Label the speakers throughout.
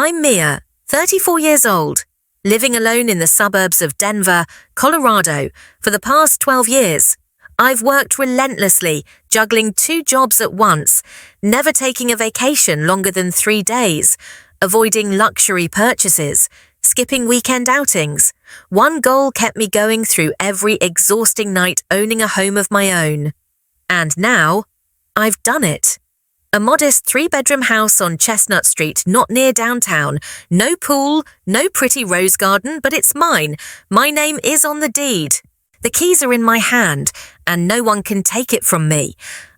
Speaker 1: I'm Mia, 34 years old, living alone in the suburbs of Denver, Colorado, for the past 12 years. I've worked relentlessly, juggling 2 jobs at once, never taking a vacation longer than 3 days, avoiding luxury purchases, skipping weekend outings. One goal kept me going through every exhausting night owning a home of my own. And now, I've done it. A modest 3-bedroom house on Chestnut Street, not near downtown. No pool, no pretty rose garden, but it's mine. My name is on the deed. The keys are in my hand, and no one can take it from me.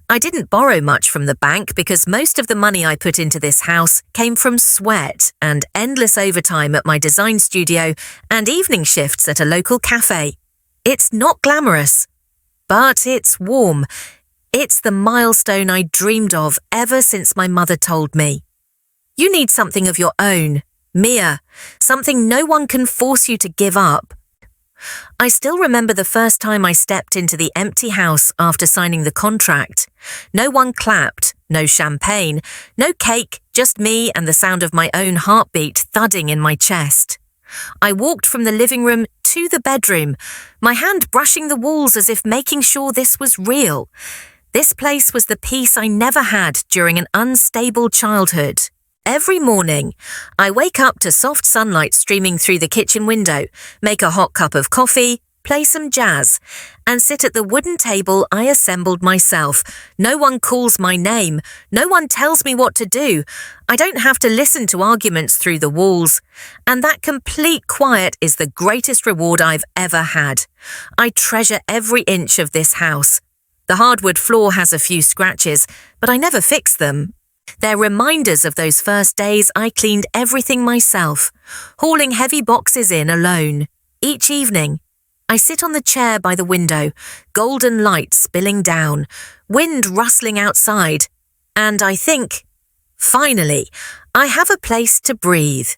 Speaker 1: I didn't borrow much from the bank because most of the money I put into this house came from sweat and endless overtime at my design studio and evening shifts at a local cafe. It's not glamorous, but it's warm. It's the milestone I dreamed of ever since my mother told me. You need something of your own, Mia, something no one can force you to give up. I still remember the first time I stepped into the empty house after signing the contract. No one clapped, no champagne, no cake, just me and the sound of my own heartbeat thudding in my chest. I walked from the living room to the bedroom, my hand brushing the walls as if making sure this was real. This place was the peace I never had during an unstable childhood. Every morning, I wake up to soft sunlight streaming through the kitchen window, make a hot cup of coffee, play some jazz, and sit at the wooden table I assembled myself. No one calls my name. No one tells me what to do. I don't have to listen to arguments through the walls. And that complete quiet is the greatest reward I've ever had. I treasure every inch of this house. The hardwood floor has a few scratches, but I never fix them. They're reminders of those first days I cleaned everything myself, hauling heavy boxes in alone. Each evening, I sit on the chair by the window, golden light spilling down, wind rustling outside, and I think, finally, I have a place to breathe.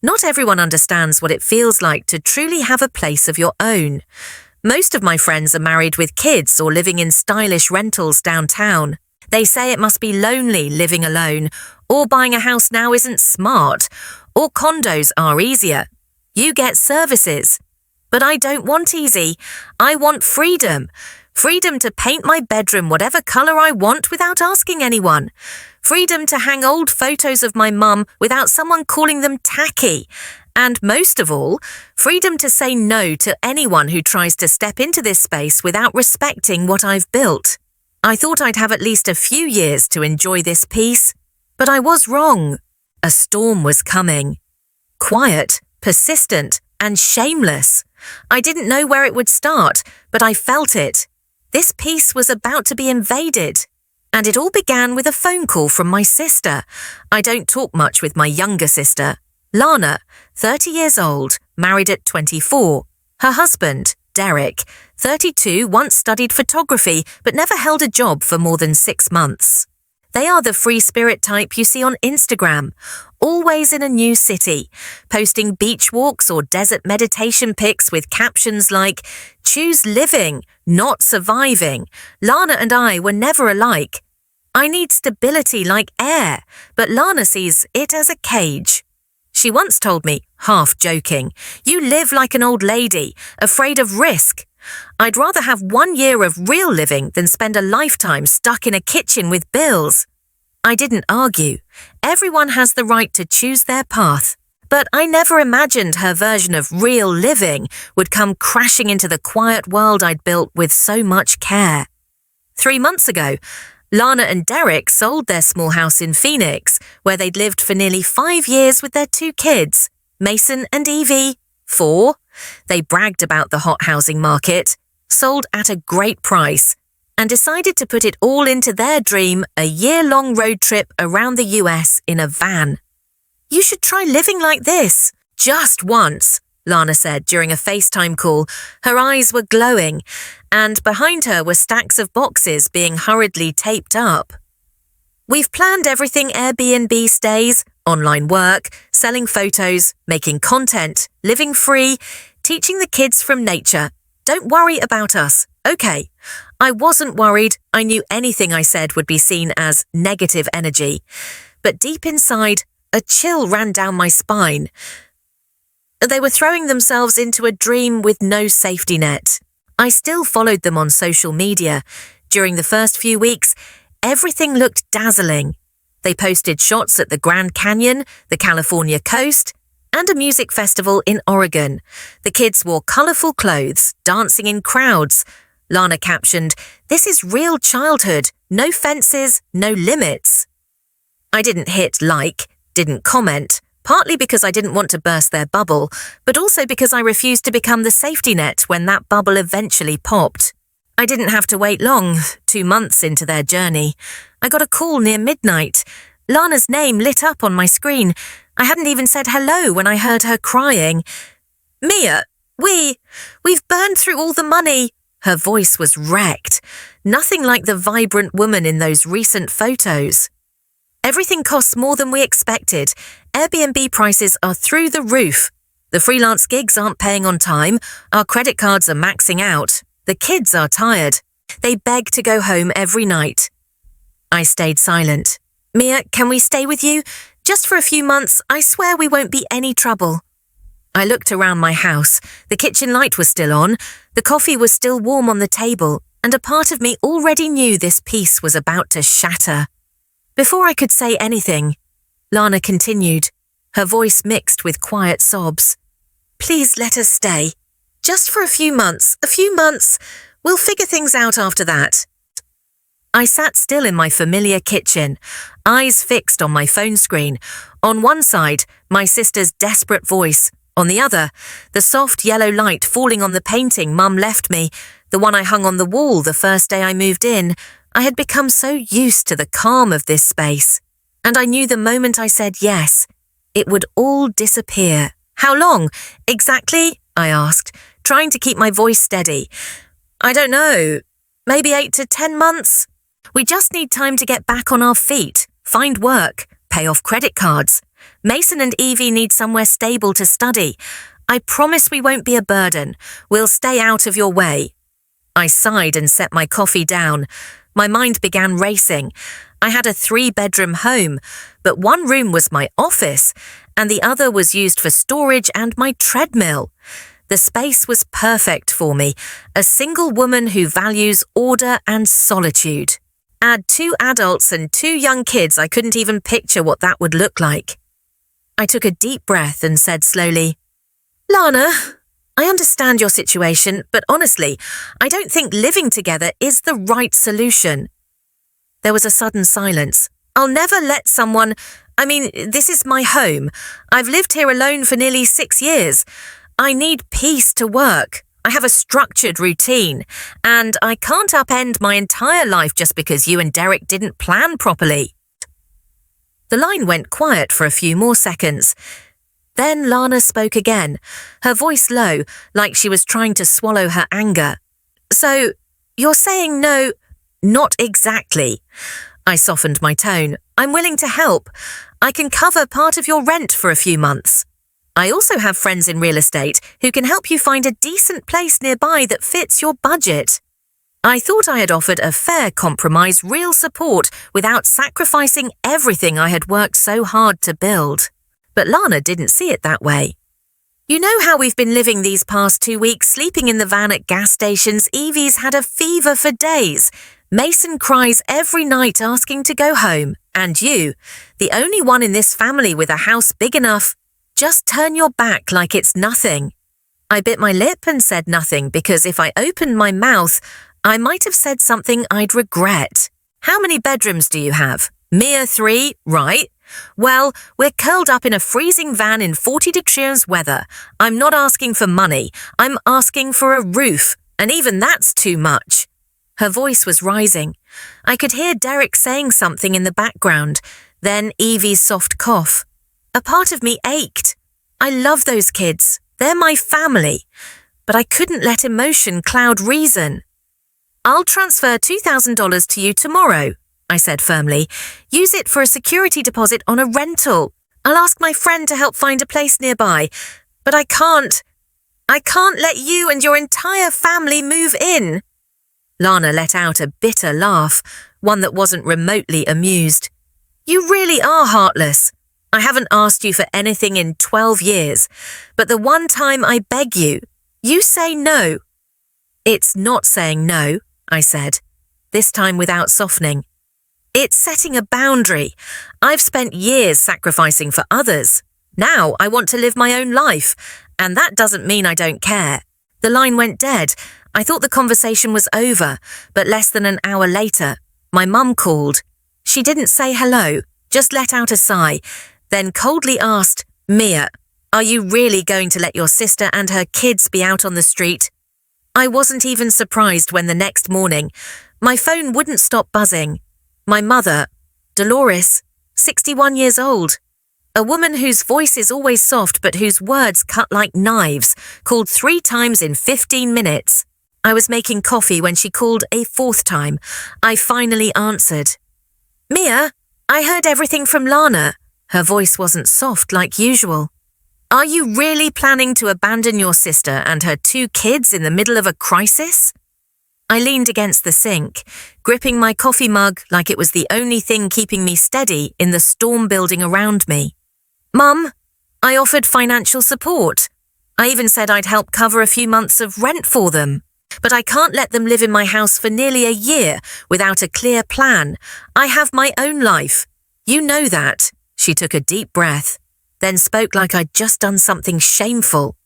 Speaker 1: Not everyone understands what it feels like to truly have a place of your own. Most of my friends are married with kids or living in stylish rentals downtown. They say it must be lonely living alone, or buying a house now isn't smart, or condos are easier. You get services. But I don't want easy. I want freedom. Freedom to paint my bedroom whatever colour I want without asking anyone. Freedom to hang old photos of my mum without someone calling them tacky. And most of all, freedom to say no to anyone who tries to step into this space without respecting what I've built. I thought I'd have at least a few years to enjoy this peace, but I was wrong. A storm was coming. Quiet, persistent, and shameless. I didn't know where it would start, but I felt it. This peace was about to be invaded. And it all began with a phone call from my sister. I don't talk much with my younger sister, Lana, 30 years old, married at 24. Her husband, Derek, 32, once studied photography but never held a job for more than 6 months. They are the free spirit type you see on Instagram, always in a new city, posting beach walks or desert meditation pics with captions like, "Choose living, not surviving. Lana and I were never alike. I need stability like air, but Lana sees it as a cage." She once told me, half joking, "You live like an old lady, afraid of risk. I'd rather have 1 year of real living than spend a lifetime stuck in a kitchen with bills." I didn't argue. Everyone has the right to choose their path. But I never imagined her version of real living would come crashing into the quiet world I'd built with so much care. 3 months ago, Lana and Derek sold their small house in Phoenix, where they'd lived for nearly 5 years with their 2 kids, Mason and Evie, 4. They bragged about the hot housing market, sold at a great price, and decided to put it all into their dream, a year-long road trip around the US in a van. "You should try living like this, just once," Lana said during a FaceTime call. Her eyes were glowing, and behind her were stacks of boxes being hurriedly taped up. "We've planned everything Airbnb stays, online work, selling photos, making content, living free, teaching the kids from nature. Don't worry about us, okay?" I wasn't worried. I knew anything I said would be seen as negative energy. But deep inside, A chill ran down my spine. They were throwing themselves into a dream with no safety net. I still followed them on social media. During the first few weeks, everything looked dazzling. They posted shots at the Grand Canyon, the California coast, and a music festival in Oregon. The kids wore colorful clothes, dancing in crowds. Lana captioned, "This is real childhood. No fences, no limits." I didn't hit like, didn't comment, partly because I didn't want to burst their bubble, but also because I refused to become the safety net when that bubble eventually popped. I didn't have to wait long, 2 months into their journey. I got a call near midnight. Lana's name lit up on my screen. I hadn't even said hello when I heard her crying. "Mia, we've burned through all the money." Her voice was wrecked, nothing like the vibrant woman in those recent photos. "Everything costs more than we expected. Airbnb prices are through the roof. The freelance gigs aren't paying on time. Our credit cards are maxing out. The kids are tired. They beg to go home every night." I stayed silent. "Mia, can we stay with you? Just for a few months. I swear we won't be any trouble." I looked around my house. The kitchen light was still on. The coffee was still warm on the table, and a part of me already knew this peace was about to shatter. Before I could say anything, Lana continued, her voice mixed with quiet sobs. "Please let us stay. Just for a few months. We'll figure things out after that." I sat still in my familiar kitchen, eyes fixed on my phone screen. On one side, my sister's desperate voice. On the other, the soft yellow light falling on the painting Mum left me, the one I hung on the wall the first day I moved in. I had become so used to the calm of this space. And I knew the moment I said yes, it would all disappear. "How long? Exactly?" I asked, trying to keep my voice steady. "I don't know. Maybe 8 to 10 months. We just need time to get back on our feet, find work, pay off credit cards. Mason and Evie need somewhere stable to study. I promise we won't be a burden. We'll stay out of your way." I sighed and set my coffee down. My mind began racing. I had a 3-bedroom home, but one room was my office, and the other was used for storage and my treadmill. The space was perfect for me, a single woman who values order and solitude. Add 2 adults and 2 young kids, I couldn't even picture what that would look like. I took a deep breath and said slowly, "Lana, I understand your situation, but honestly, I don't think living together is the right solution." There was a sudden silence. "I'll never let someone... this is my home. I've lived here alone for nearly 6 years. I need peace to work. I have a structured routine, and I can't upend my entire life just because you and Derek didn't plan properly." The line went quiet for a few more seconds. Then Lana spoke again, her voice low, like she was trying to swallow her anger. "So, you're saying no..." "Not exactly." I softened my tone. "I'm willing to help. I can cover part of your rent for a few months. I also have friends in real estate who can help you find a decent place nearby that fits your budget." I thought I had offered a fair compromise, real support, without sacrificing everything I had worked so hard to build. But Lana didn't see it that way. "You know how we've been living these past 2 weeks, sleeping in the van at gas stations? Evie's had a fever for days. Mason cries every night asking to go home. And you, the only one in this family with a house big enough, just turn your back like it's nothing." I bit my lip and said nothing because if I opened my mouth, I might have said something I'd regret. "How many bedrooms do you have?" "Mere 3, right? Well, we're curled up in a freezing van in 40 degrees weather. I'm not asking for money. I'm asking for a roof, and even that's too much." Her voice was rising. I could hear Derek saying something in the background, then Evie's soft cough. A part of me ached. I love those kids. They're my family. But I couldn't let emotion cloud reason. "I'll transfer $2,000 to you tomorrow," I said firmly. "Use it for a security deposit on a rental. I'll ask my friend to help find a place nearby. But I can't let you and your entire family move in." Lana let out a bitter laugh, one that wasn't remotely amused. "You really are heartless. I haven't asked you for anything in 12 years, but the one time I beg you, you say no." "It's not saying no," I said, this time without softening. "It's setting a boundary. I've spent years sacrificing for others. Now I want to live my own life, and that doesn't mean I don't care." The line went dead. I thought the conversation was over, but less than an hour later, my mum called. She didn't say hello, just let out a sigh, then coldly asked, "Mia, are you really going to let your sister and her kids be out on the street?" I wasn't even surprised when the next morning, my phone wouldn't stop buzzing. My mother, Dolores, 61 years old, a woman whose voice is always soft but whose words cut like knives, called 3 times in 15 minutes. I was making coffee when she called a 4th time. I finally answered. "Mia, I heard everything from Lana." Her voice wasn't soft like usual. "Are you really planning to abandon your sister and her 2 kids in the middle of a crisis?" I leaned against the sink, gripping my coffee mug like it was the only thing keeping me steady in the storm building around me. "Mum, I offered financial support. I even said I'd help cover a few months of rent for them. But I can't let them live in my house for nearly a year without a clear plan. I have my own life. You know that." She took a deep breath, then spoke like I'd just done something shameful.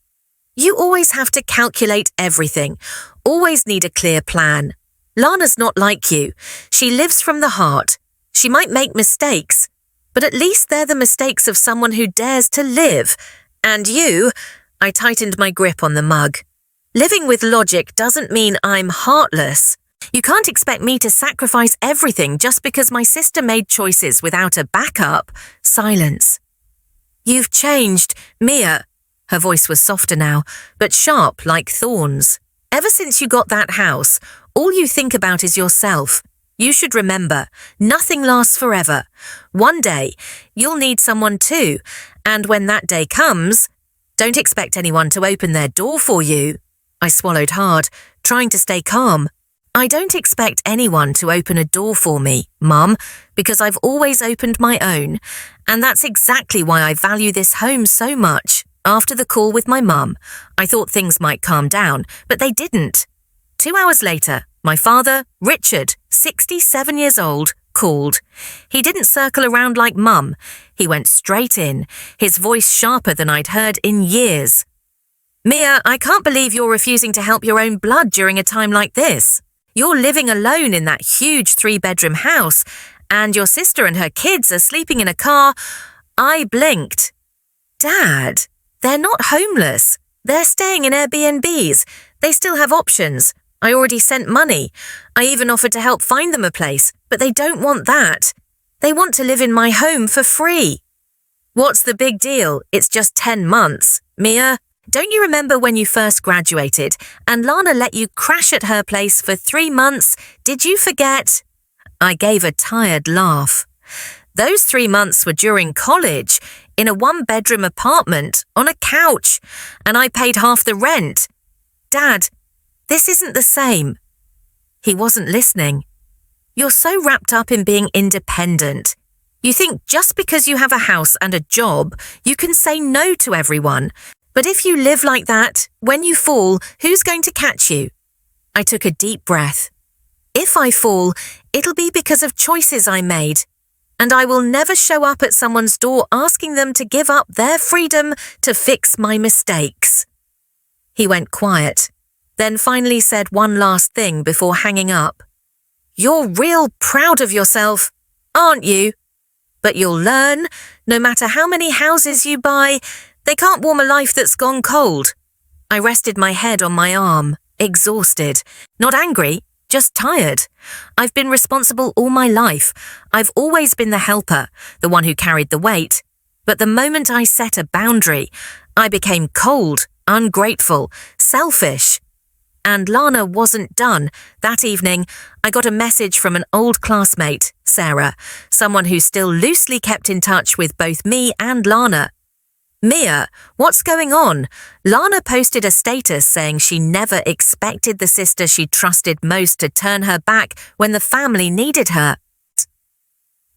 Speaker 1: "You always have to calculate everything, always need a clear plan. Lana's not like you. She lives from the heart. She might make mistakes, but at least they're the mistakes of someone who dares to live. And you," I tightened my grip on the mug, "living with logic doesn't mean I'm heartless. You can't expect me to sacrifice everything just because my sister made choices without a backup." Silence. "You've changed, Mia." Her voice was softer now, but sharp like thorns. "Ever since you got that house, all you think about is yourself. You should remember, nothing lasts forever. One day, you'll need someone too, and when that day comes, don't expect anyone to open their door for you." I swallowed hard, trying to stay calm. "I don't expect anyone to open a door for me, Mum, because I've always opened my own, and that's exactly why I value this home so much." After the call with my mum, I thought things might calm down, but they didn't. 2 hours later, my father, Richard, 67 years old, called. He didn't circle around like Mum. He went straight in, his voice sharper than I'd heard in years. "Mia, I can't believe you're refusing to help your own blood during a time like this. You're living alone in that huge 3-bedroom house, and your sister and her kids are sleeping in a car." I blinked. "Dad, they're not homeless. They're staying in Airbnbs. They still have options. I already sent money. I even offered to help find them a place, but they don't want that. They want to live in my home for free." "What's the big deal? It's just 10 months. Mia, don't you remember when you first graduated and Lana let you crash at her place for 3 months? Did you forget?" I gave a tired laugh. "Those 3 months were during college, in a 1-bedroom apartment, on a couch, and I paid half the rent. Dad, this isn't the same." He wasn't listening. "You're so wrapped up in being independent. You think just because you have a house and a job, you can say no to everyone. But if you live like that, when you fall, who's going to catch you?" I took a deep breath. "If I fall, it'll be because of choices I made. And I will never show up at someone's door asking them to give up their freedom to fix my mistakes." He went quiet, then finally said one last thing before hanging up. "You're real proud of yourself, aren't you? But you'll learn, no matter how many houses you buy, they can't warm a life that's gone cold." I rested my head on my arm, exhausted, not angry, just tired. I've been responsible all my life. I've always been the helper, the one who carried the weight. But the moment I set a boundary, I became cold, ungrateful, selfish. And Lana wasn't done. That evening, I got a message from an old classmate, Sarah, someone who still loosely kept in touch with both me and Lana. "Mia, what's going on?" Lana posted a status saying she never expected the sister she trusted most to turn her back when the family needed her.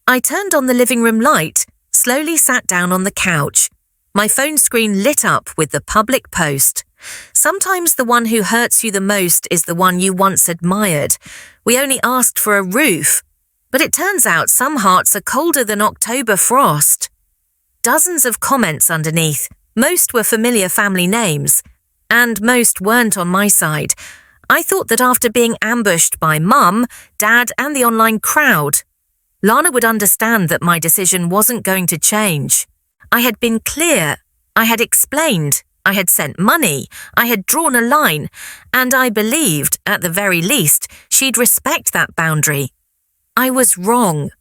Speaker 1: I turned on the living room light, slowly sat down on the couch. My phone screen lit up with the public post. Sometimes the one who hurts you the most is the one you once admired. We only asked for a roof. But it turns out some hearts are colder than October frost. Dozens of comments underneath. Most were familiar family names. And most weren't on my side. I thought that after being ambushed by Mum, Dad and the online crowd, Lana would understand that my decision wasn't going to change. I had been clear. I had explained. I had sent money. I had drawn a line. And I believed, at the very least, she'd respect that boundary. I was wrong.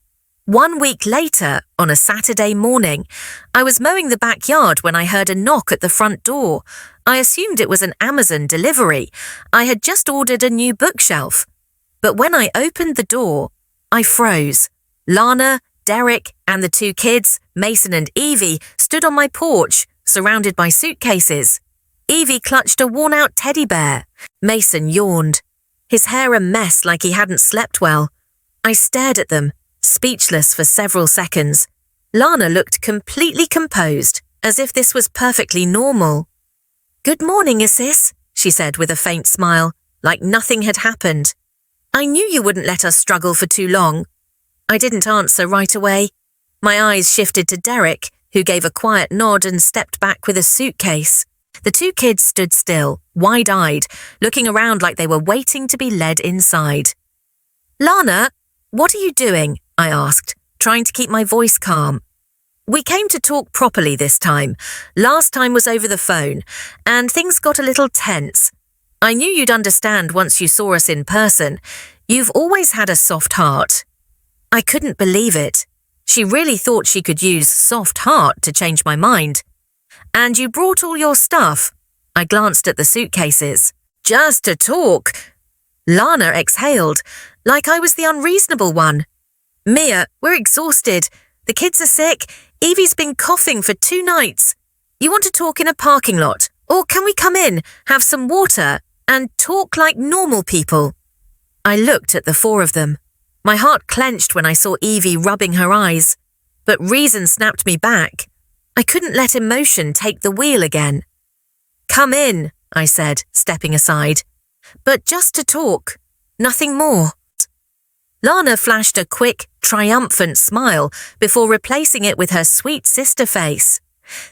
Speaker 1: 1 week later, on a Saturday morning, I was mowing the backyard when I heard a knock at the front door. I assumed it was an Amazon delivery. I had just ordered a new bookshelf. But when I opened the door, I froze. Lana, Derek, and the 2 kids, Mason and Evie, stood on my porch, surrounded by suitcases. Evie clutched a worn-out teddy bear. Mason yawned, his hair a mess like he hadn't slept well. I stared at them, speechless for several seconds. Lana looked completely composed, as if this was perfectly normal. "Good morning, Isis," she said with a faint smile, like nothing had happened. "I knew you wouldn't let us struggle for too long." I didn't answer right away. My eyes shifted to Derek, who gave a quiet nod and stepped back with a suitcase. The 2 kids stood still, wide-eyed, looking around like they were waiting to be led inside. "Lana, what are you doing?" I asked, trying to keep my voice calm. "We came to talk properly this time. Last time was over the phone, and things got a little tense. I knew you'd understand once you saw us in person. You've always had a soft heart." I couldn't believe it. She really thought she could use soft heart to change my mind. "And you brought all your stuff?" I glanced at the suitcases. "Just to talk." Lana exhaled, like I was the unreasonable one. "Mia, we're exhausted. The kids are sick. Evie's been coughing for 2 nights. You want to talk in a parking lot? Or can we come in, have some water, and talk like normal people?" I looked at the 4 of them. My heart clenched when I saw Evie rubbing her eyes, but reason snapped me back. I couldn't let emotion take the wheel again. "Come in," I said, stepping aside. "But just to talk, nothing more." Lana flashed a quick, triumphant smile before replacing it with her sweet sister face.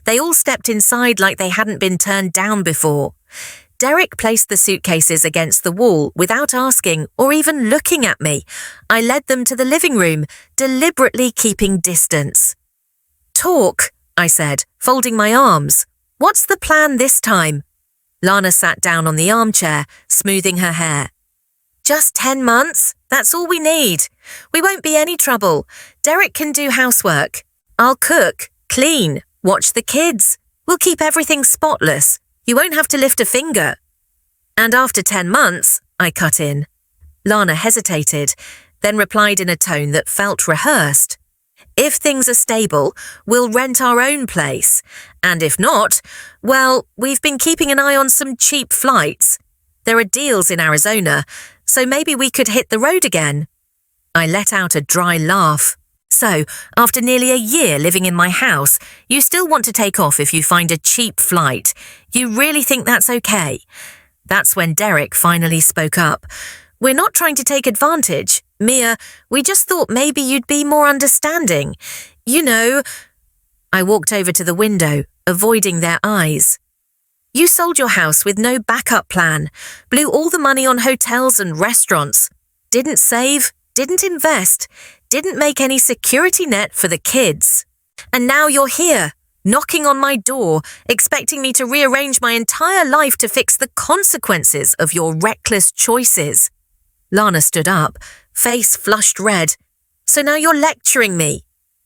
Speaker 1: They all stepped inside like they hadn't been turned down before. Derek placed the suitcases against the wall without asking or even looking at me. I led them to the living room, deliberately keeping distance. "Talk," I said, folding my arms. "What's the plan this time?" Lana sat down on the armchair, smoothing her hair. "Just 10 months? That's all we need. We won't be any trouble. Derek can do housework. I'll cook, clean, watch the kids. We'll keep everything spotless. You won't have to lift a finger." "And after 10 months, I cut in." Lana hesitated, then replied in a tone that felt rehearsed. "If things are stable, we'll rent our own place. And if not, well, we've been keeping an eye on some cheap flights. There are deals in Arizona, so maybe we could hit the road again." I let out a dry laugh. "So, after nearly a year living in my house, you still want to take off if you find a cheap flight. You really think that's okay?" That's when Derek finally spoke up. "We're not trying to take advantage. Mia, we just thought maybe you'd be more understanding. You know." I walked over to the window, avoiding their eyes. "You sold your house with no backup plan, blew all the money on hotels and restaurants, didn't save, didn't invest, didn't make any security net for the kids. And now you're here, knocking on my door, expecting me to rearrange my entire life to fix the consequences of your reckless choices." Lana stood up, face flushed red. "So now you're lecturing me.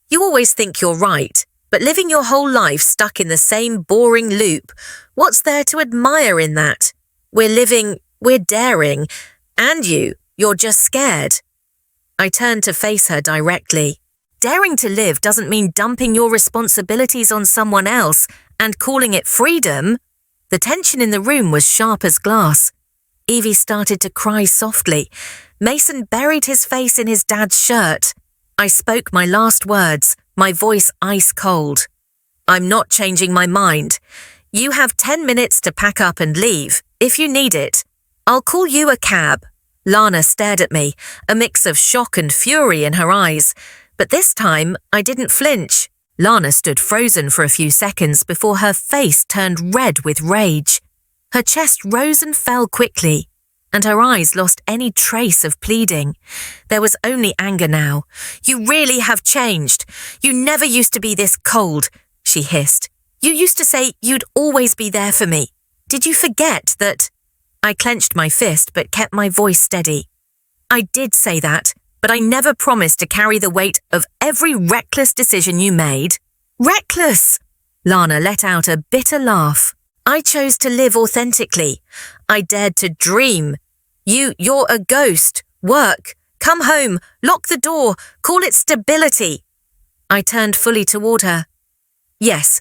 Speaker 1: You always think you're right, but living your whole life stuck in the same boring loop, what's there to admire in that? We're daring, and you're just scared." I turned to face her directly. Daring to live doesn't mean dumping your responsibilities on someone else and calling it freedom. The tension in the room was sharp as glass. Evie started to cry softly. Mason buried his face in his dad's shirt. I spoke my last words, my voice ice cold. I'm not changing my mind. You have 10 minutes to pack up and leave, if you need it. I'll call you a cab. Lana stared at me, a mix of shock and fury in her eyes. But this time, I didn't flinch. Lana stood frozen for a few seconds before her face turned red with rage. Her chest rose and fell quickly, and her eyes lost any trace of pleading. There was only anger now. You really have changed. You never used to be this cold, she hissed. You used to say you'd always be there for me. Did you forget that? I clenched my fist but kept my voice steady. I did say that, but I never promised to carry the weight of every reckless decision you made. Reckless! Lana let out a bitter laugh. I chose to live authentically. I dared to dream. You're a ghost. Work. Come home. Lock the door. Call it stability. I turned fully toward her. Yes,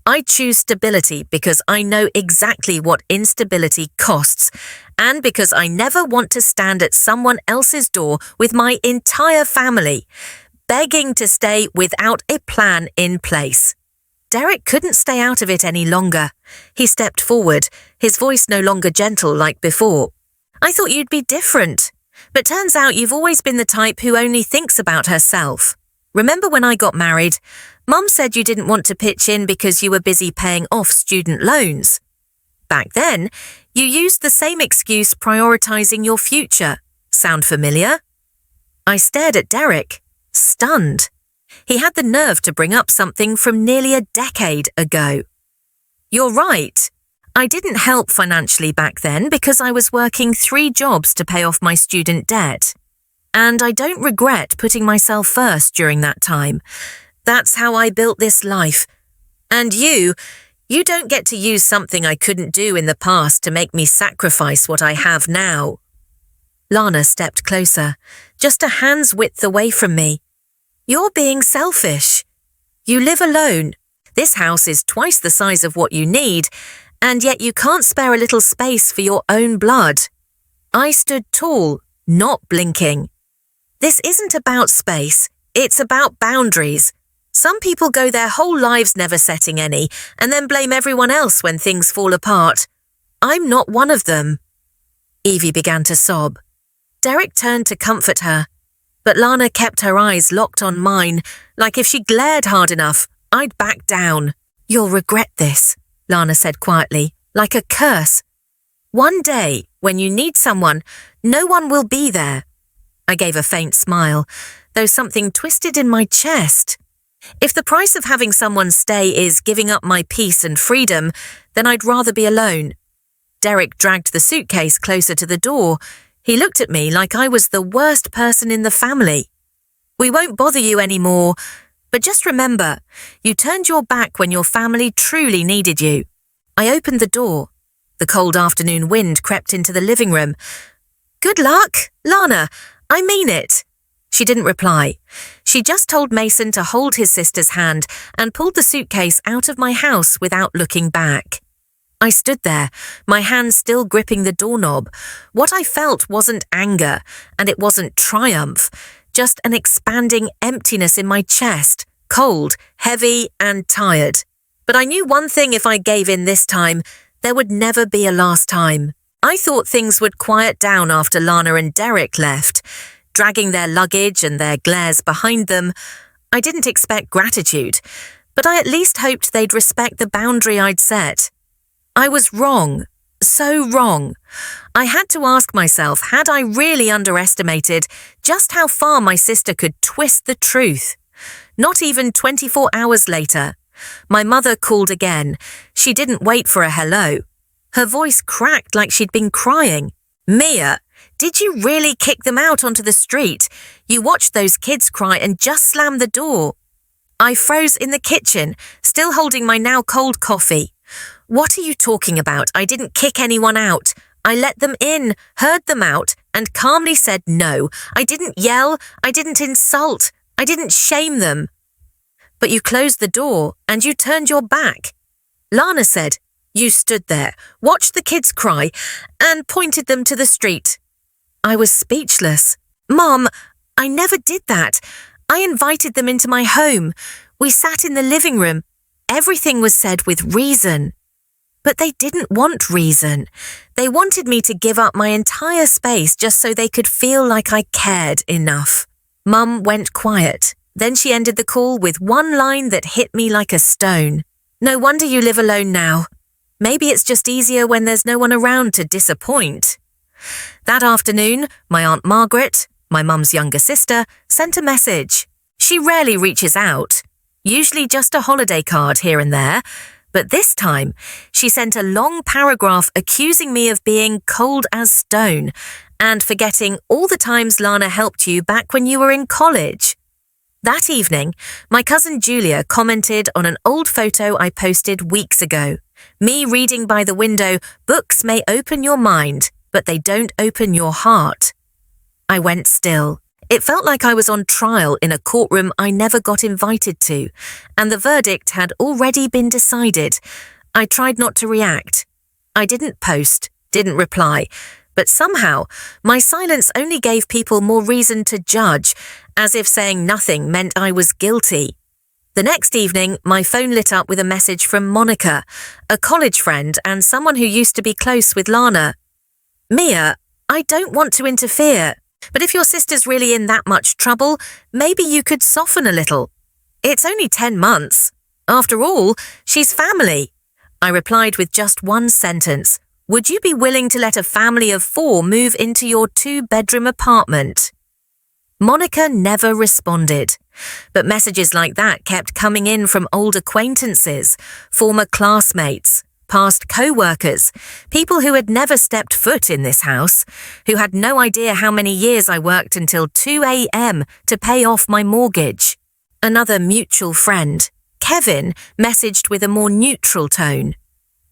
Speaker 1: I choose stability because I know exactly what instability costs, and because I never want to stand at someone else's door with my entire family, begging to stay without a plan in place. Derek couldn't stay out of it any longer. He stepped forward, his voice no longer gentle like before. I thought you'd be different, but turns out you've always been the type who only thinks about herself. Remember when I got married? Mum said you didn't want to pitch in because you were busy paying off student loans. Back then, you used the same excuse prioritizing your future. Sound familiar? I stared at Derek, stunned. He had the nerve to bring up something from nearly a decade ago. You're right. I didn't help financially back then because I was working 3 jobs to pay off my student debt. And I don't regret putting myself first during that time. That's how I built this life. And you don't get to use something I couldn't do in the past to make me sacrifice what I have now. Lana stepped closer, just a hand's width away from me. You're being selfish. You live alone. This house is twice the size of what you need, and yet you can't spare a little space for your own blood. I stood tall, not blinking. This isn't about space, it's about boundaries. Some people go their whole lives never setting any, and then blame everyone else when things fall apart. I'm not one of them. Evie began to sob. Derek turned to comfort her, but Lana kept her eyes locked on mine, like if she glared hard enough, I'd back down. You'll regret this, Lana said quietly, like a curse. One day, when you need someone, no one will be there. I gave a faint smile, though something twisted in my chest. If the price of having someone stay is giving up my peace and freedom, then I'd rather be alone. Derek dragged the suitcase closer to the door. He looked at me like I was the worst person in the family. We won't bother you anymore, but just remember, you turned your back when your family truly needed you. I opened the door. The cold afternoon wind crept into the living room. Good luck, Lana. I mean it. She didn't reply. She just told Mason to hold his sister's hand and pulled the suitcase out of my house without looking back. I stood there, my hand still gripping the doorknob. What I felt wasn't anger, and it wasn't triumph, just an expanding emptiness in my chest, cold, heavy, and tired. But I knew one thing: if I gave in this time, there would never be a last time. I thought things would quiet down after Lana and Derek left, dragging their luggage and their glares behind them. I didn't expect gratitude, but I at least hoped they'd respect the boundary I'd set. I was wrong, so wrong. I had to ask myself, had I really underestimated just how far my sister could twist the truth? Not even 24 hours later, my mother called again. She didn't wait for a hello. Her voice cracked like she'd been crying. Mia, did you really kick them out onto the street? You watched those kids cry and just slammed the door. I froze in the kitchen, still holding my now cold coffee. What are you talking about? I didn't kick anyone out. I let them in, heard them out, and calmly said no. I didn't yell. I didn't insult. I didn't shame them. But you closed the door and you turned your back. Lana said, you stood there, watched the kids cry, and pointed them to the street. I was speechless. Mom, I never did that. I invited them into my home. We sat in the living room. Everything was said with reason. But they didn't want reason. They wanted me to give up my entire space just so they could feel like I cared enough. Mum went quiet. Then she ended the call with one line that hit me like a stone. No wonder you live alone now. Maybe it's just easier when there's no one around to disappoint. That afternoon, my Aunt Margaret, my mum's younger sister, sent a message. She rarely reaches out, usually just a holiday card here and there, but this time she sent a long paragraph accusing me of being cold as stone and forgetting all the times Lana helped you back when you were in college. That evening, my cousin Julia commented on an old photo I posted weeks ago. Me reading by the window, books may open your mind, but they don't open your heart. I went still. It felt like I was on trial in a courtroom I never got invited to, and the verdict had already been decided. I tried not to react. I didn't post, didn't reply, but somehow my silence only gave people more reason to judge, as if saying nothing meant I was guilty. The next evening, my phone lit up with a message from Monica, a college friend and someone who used to be close with Lana. Mia, I don't want to interfere. But if your sister's really in that much trouble, maybe you could soften a little. It's only 10 months. After all, she's family. I replied with just one sentence. Would you be willing to let a family of 4 move into your 2-bedroom apartment? Monica never responded. But messages like that kept coming in from old acquaintances, former classmates, past co-workers, people who had never stepped foot in this house, who had no idea how many years I worked until 2 a.m. to pay off my mortgage. Another mutual friend, Kevin, messaged with a more neutral tone.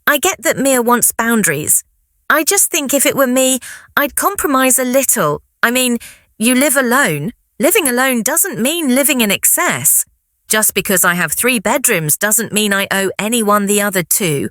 Speaker 1: I get that Mia wants boundaries. I just think if it were me, I'd compromise a little. I mean, you live alone. Living alone doesn't mean living in excess. Just because I have 3 bedrooms doesn't mean I owe anyone the other 2.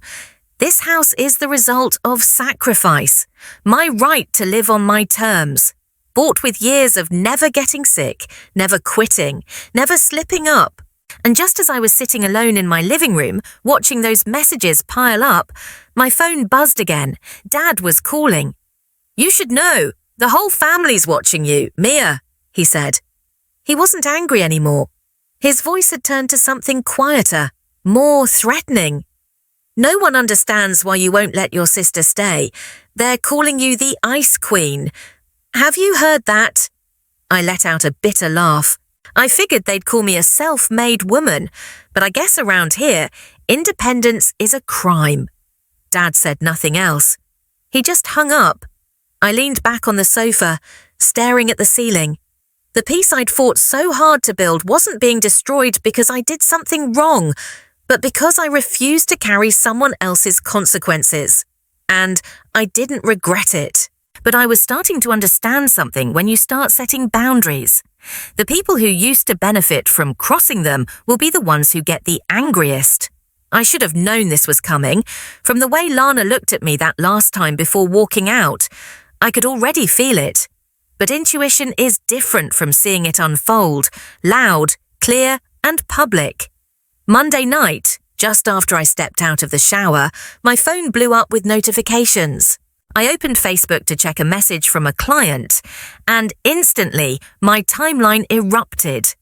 Speaker 1: This house is the result of sacrifice, my right to live on my terms, bought with years of never getting sick, never quitting, never slipping up. And just as I was sitting alone in my living room, watching those messages pile up, my phone buzzed again. Dad was calling. You should know, the whole family's watching you, Mia, he said. He wasn't angry anymore. His voice had turned to something quieter, more threatening. No one understands why you won't let your sister stay. They're calling you the Ice Queen. Have you heard that? I let out a bitter laugh. I figured they'd call me a self-made woman, but I guess around here, independence is a crime. Dad said nothing else. He just hung up. I leaned back on the sofa, staring at the ceiling. The peace I'd fought so hard to build wasn't being destroyed because I did something wrong, but because I refused to carry someone else's consequences. And I didn't regret it. But I was starting to understand something when you start setting boundaries. The people who used to benefit from crossing them will be the ones who get the angriest. I should have known this was coming. From the way Lana looked at me that last time before walking out, I could already feel it. But intuition is different from seeing it unfold, loud, clear, and public. Monday night, just after I stepped out of the shower, my phone blew up with notifications. I opened Facebook to check a message from a client, and instantly my timeline erupted.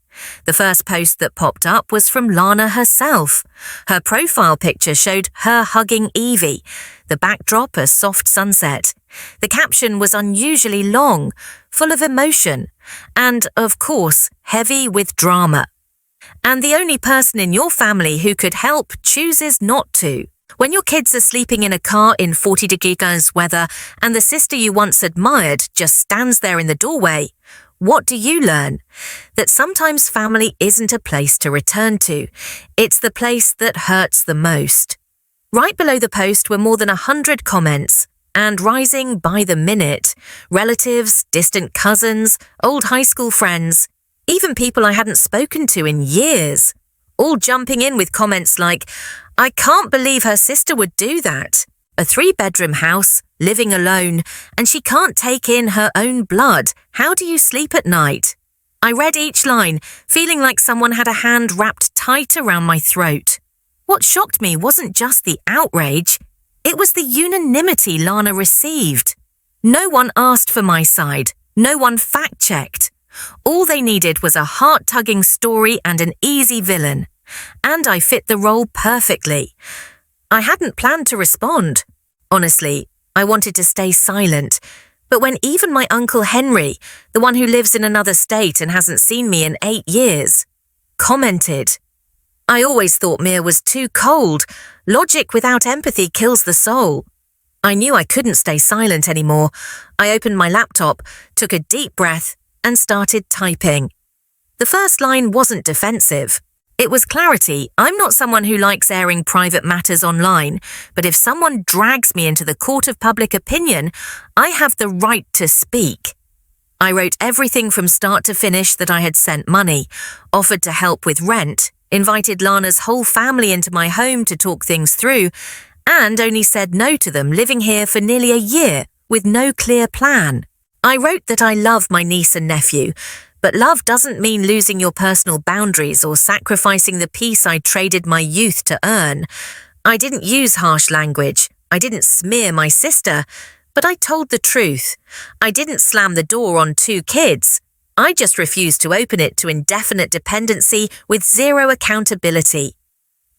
Speaker 1: The first post that popped up was from Lana herself. Her profile picture showed her hugging Evie, the backdrop a soft sunset. The caption was unusually long, full of emotion, and, of course, heavy with drama. And the only person in your family who could help chooses not to. When your kids are sleeping in a car in 40 degrees weather and the sister you once admired just stands there in the doorway, what do you learn? That sometimes family isn't a place to return to. It's the place that hurts the most. Right below the post were more than 100 comments, and rising by the minute. Relatives, distant cousins, old high school friends, even people I hadn't spoken to in years, all jumping in with comments like, I can't believe her sister would do that. A 3-bedroom house, living alone, and she can't take in her own blood. How do you sleep at night? I read each line, feeling like someone had a hand wrapped tight around my throat. What shocked me wasn't just the outrage, it was the unanimity Lana received. No one asked for my side, no one fact-checked. All they needed was a heart-tugging story and an easy villain. And I fit the role perfectly. I hadn't planned to respond. Honestly, I wanted to stay silent. But when even my Uncle Henry, the one who lives in another state and hasn't seen me in 8 years, commented, I always thought Mia was too cold. Logic without empathy kills the soul. I knew I couldn't stay silent anymore. I opened my laptop, took a deep breath, and started typing. The first line wasn't defensive. It was clarity. I'm not someone who likes airing private matters online, but if someone drags me into the court of public opinion, I have the right to speak. I wrote everything from start to finish that I had sent money, offered to help with rent, invited Lana's whole family into my home to talk things through, and only said no to them living here for nearly a year with no clear plan. I wrote that I love my niece and nephew, but love doesn't mean losing your personal boundaries or sacrificing the peace I traded my youth to earn. I didn't use harsh language. I didn't smear my sister, but I told the truth. I didn't slam the door on 2 kids. I just refused to open it to indefinite dependency with zero accountability.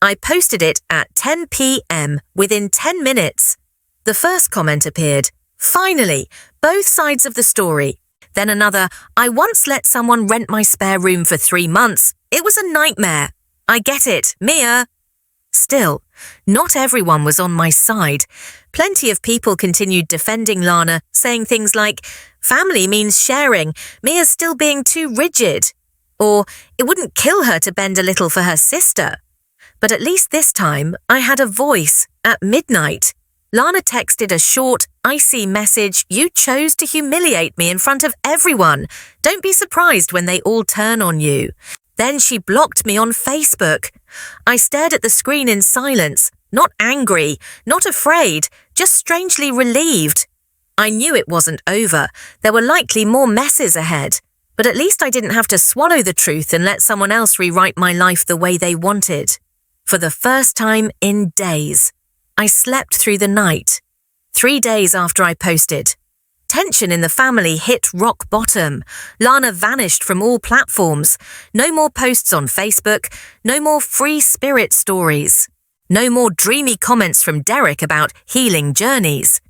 Speaker 1: I posted it at 10 p.m. within 10 minutes. The first comment appeared. Finally, both sides of the story. Then another, I once let someone rent my spare room for 3 months. It was a nightmare. I get it, Mia. Still, not everyone was on my side. Plenty of people continued defending Lana, saying things like, family means sharing, Mia's still being too rigid. Or, it wouldn't kill her to bend a little for her sister. But at least this time, I had a voice. At midnight, Lana texted a short, icy message, you chose to humiliate me in front of everyone. Don't be surprised when they all turn on you. Then she blocked me on Facebook. I stared at the screen in silence, not angry, not afraid, just strangely relieved. I knew it wasn't over. There were likely more messes ahead. But at least I didn't have to swallow the truth and let someone else rewrite my life the way they wanted. For the first time in days, I slept through the night. 3 days after I posted. Tension in the family hit rock bottom. Lana vanished from all platforms. No more posts on Facebook. No more free spirit stories. No more dreamy comments from Derek about healing journeys.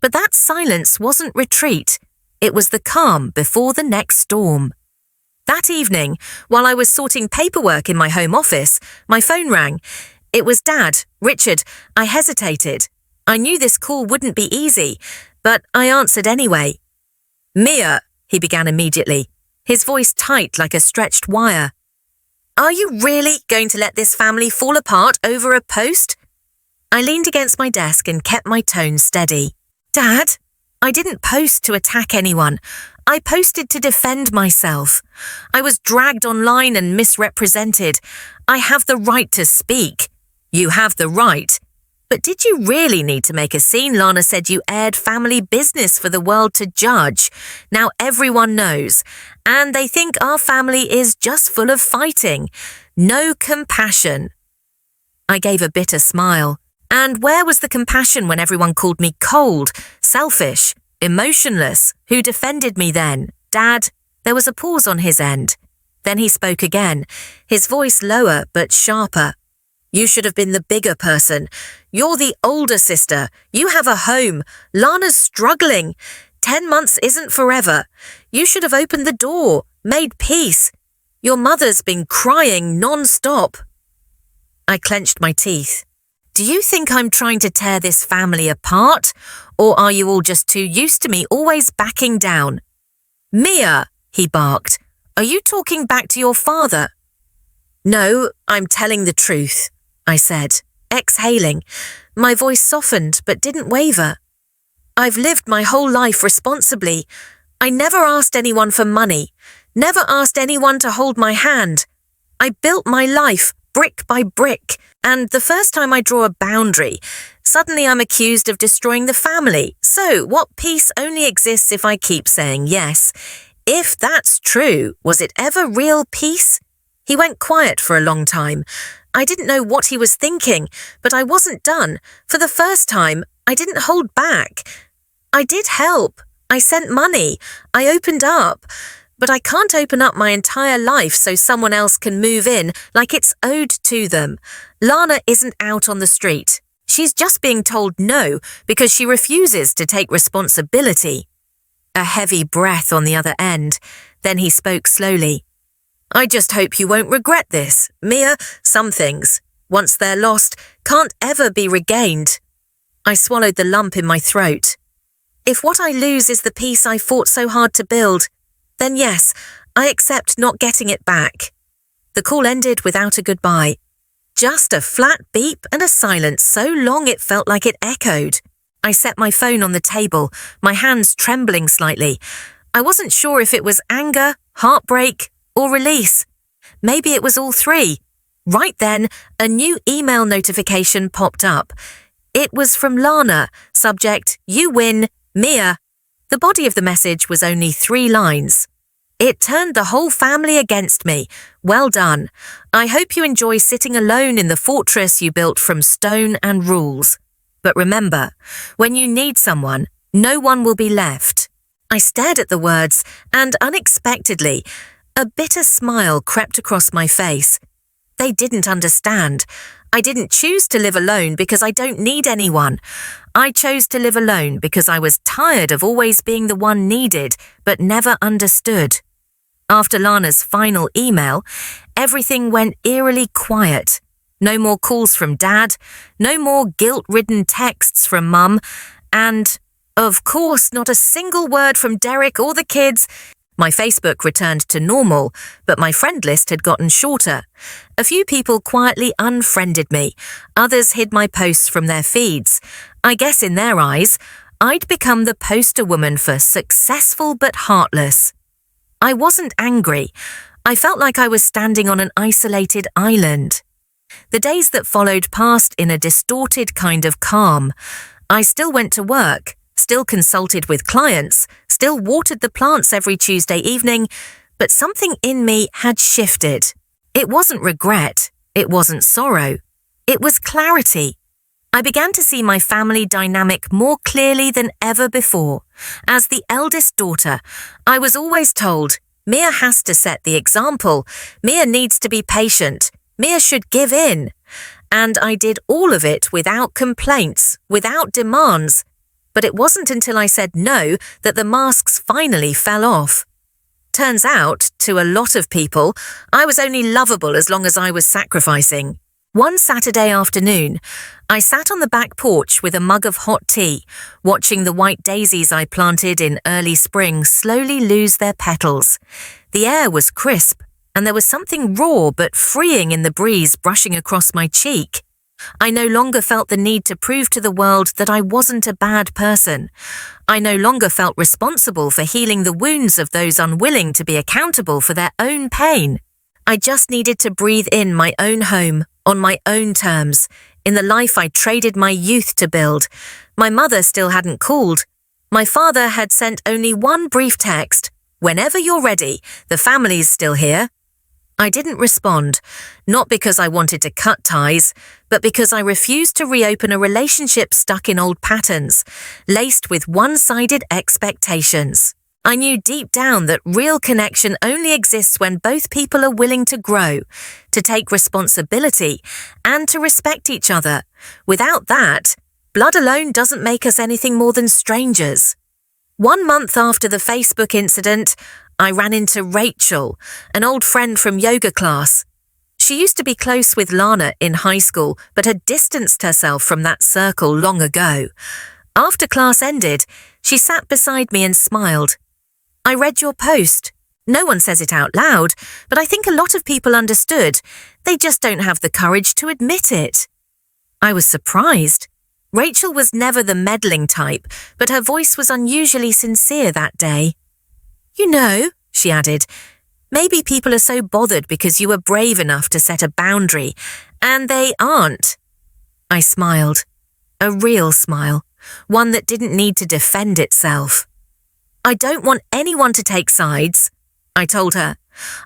Speaker 1: But that silence wasn't retreat. It was the calm before the next storm. That evening, while I was sorting paperwork in my home office, my phone rang. It was Dad, Richard. I hesitated. I knew this call wouldn't be easy, but I answered anyway. Mia, he began immediately, his voice tight like a stretched wire. Are you really going to let this family fall apart over a post? I leaned against my desk and kept my tone steady. Dad, I didn't post to attack anyone. I posted to defend myself. I was dragged online and misrepresented. I have the right to speak. You have the right. But did you really need to make a scene? Lana said you aired family business for the world to judge. Now everyone knows. And they think our family is just full of fighting. No compassion. I gave a bitter smile. And where was the compassion when everyone called me cold, selfish, emotionless? Who defended me then? Dad? There was a pause on his end. Then he spoke again, his voice lower but sharper. You should have been the bigger person. You're the older sister. You have a home. Lana's struggling. 10 months isn't forever. You should have opened the door, made peace. Your mother's been crying non-stop. I clenched my teeth. Do you think I'm trying to tear this family apart? Or are you all just too used to me always backing down? Mia, he barked. Are you talking back to your father? No, I'm telling the truth, I said, exhaling. My voice softened but didn't waver. I've lived my whole life responsibly. I never asked anyone for money, never asked anyone to hold my hand. I built my life brick by brick, and the first time I draw a boundary, suddenly I'm accused of destroying the family. So what peace only exists if I keep saying yes, If that's true, was it ever real peace? He went quiet for a long time. I didn't know what he was thinking, but I wasn't done. For the first time, I didn't hold back. I did help. I sent money. I opened up. But I can't open up my entire life so someone else can move in like it's owed to them. Lana isn't out on the street. She's just being told no because she refuses to take responsibility. A heavy breath on the other end. Then he spoke slowly. I just hope you won't regret this. Mia, some things, once they're lost, can't ever be regained. I swallowed the lump in my throat. If what I lose is the peace I fought so hard to build, then yes, I accept not getting it back. The call ended without a goodbye. Just a flat beep and a silence so long it felt like it echoed. I set my phone on the table, my hands trembling slightly. I wasn't sure if it was anger, heartbreak, or release. Maybe it was all three. Right then, a new email notification popped up. It was from Lana, subject, "You win, Mia." The body of the message was only 3 lines. It turned the whole family against me. Well done. I hope you enjoy sitting alone in the fortress you built from stone and rules. But remember, when you need someone, no one will be left. I stared at the words, and unexpectedly, a bitter smile crept across my face. They didn't understand. I didn't choose to live alone because I don't need anyone. I chose to live alone because I was tired of always being the one needed, but never understood. After Lana's final email, everything went eerily quiet. No more calls from Dad, no more guilt-ridden texts from Mum, and, of course, not a single word from Derek or the kids. My Facebook returned to normal, but my friend list had gotten shorter. A few people quietly unfriended me. Others hid my posts from their feeds. I guess in their eyes, I'd become the poster woman for successful but heartless. I wasn't angry. I felt like I was standing on an isolated island. The days that followed passed in a distorted kind of calm. I still went to work, still consulted with clients, still watered the plants every Tuesday evening, but something in me had shifted. It wasn't regret. It wasn't sorrow. It was clarity. I began to see my family dynamic more clearly than ever before. As the eldest daughter, I was always told, Mia has to set the example. Mia needs to be patient. Mia should give in. And I did all of it without complaints, without demands. But it wasn't until I said no that the masks finally fell off. Turns out, to a lot of people, I was only lovable as long as I was sacrificing. One Saturday afternoon, I sat on the back porch with a mug of hot tea, watching the white daisies I planted in early spring slowly lose their petals. The air was crisp, and there was something raw but freeing in the breeze brushing across my cheek. I no longer felt the need to prove to the world that I wasn't a bad person. I no longer felt responsible for healing the wounds of those unwilling to be accountable for their own pain. I just needed to breathe in my own home, on my own terms, in the life I traded my youth to build. My mother still hadn't called. My father had sent only one brief text, "Whenever you're ready, the family's still here." I didn't respond, not because I wanted to cut ties, but because I refused to reopen a relationship stuck in old patterns, laced with one-sided expectations. I knew deep down that real connection only exists when both people are willing to grow, to take responsibility, and to respect each other. Without that, blood alone doesn't make us anything more than strangers. 1 month after the Facebook incident, I ran into Rachel, an old friend from yoga class. She used to be close with Lana in high school, but had distanced herself from that circle long ago. After class ended, she sat beside me and smiled. "I read your post. No one says it out loud, but I think a lot of people understood. They just don't have the courage to admit it." I was surprised. Rachel was never the meddling type, but her voice was unusually sincere that day. "You know," she added, "maybe people are so bothered because you were brave enough to set a boundary, and they aren't." I smiled. A real smile, one that didn't need to defend itself. I don't want anyone to take sides, I told her.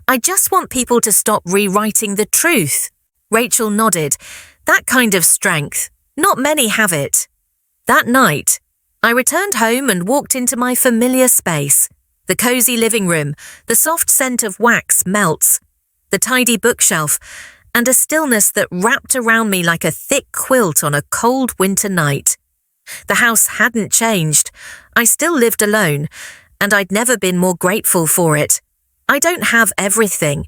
Speaker 1: I just want people to stop rewriting the truth. Rachel nodded. That kind of strength. Not many have it. That night, I returned home and walked into my familiar space. The cozy living room, the soft scent of wax melts, the tidy bookshelf, and a stillness that wrapped around me like a thick quilt on a cold winter night. The house hadn't changed. I still lived alone, and I'd never been more grateful for it. I don't have everything.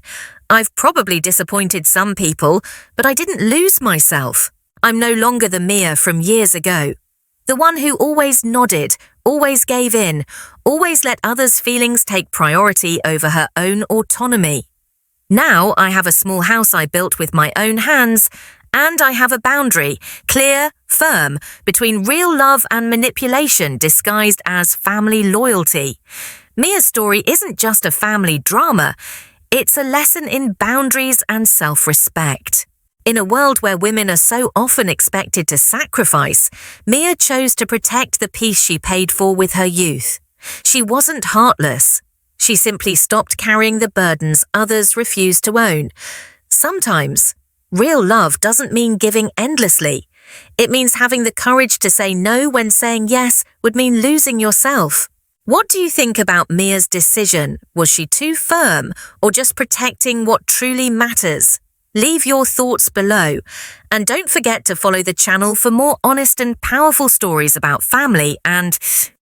Speaker 1: I've probably disappointed some people, but I didn't lose myself. I'm no longer the Mia from years ago. The one who always nodded, always gave in, always let others' feelings take priority over her own autonomy. Now I have a small house I built with my own hands, and I have a boundary, clear, firm, between real love and manipulation disguised as family loyalty. Mia's story isn't just a family drama, it's a lesson in boundaries and self-respect. In a world where women are so often expected to sacrifice, Mia chose to protect the peace she paid for with her youth. She wasn't heartless. She simply stopped carrying the burdens others refused to own. Sometimes, real love doesn't mean giving endlessly. It means having the courage to say no when saying yes would mean losing yourself. What do you think about Mia's decision? Was she too firm or just protecting what truly matters? Leave your thoughts below, and don't forget to follow the channel for more honest and powerful stories about family and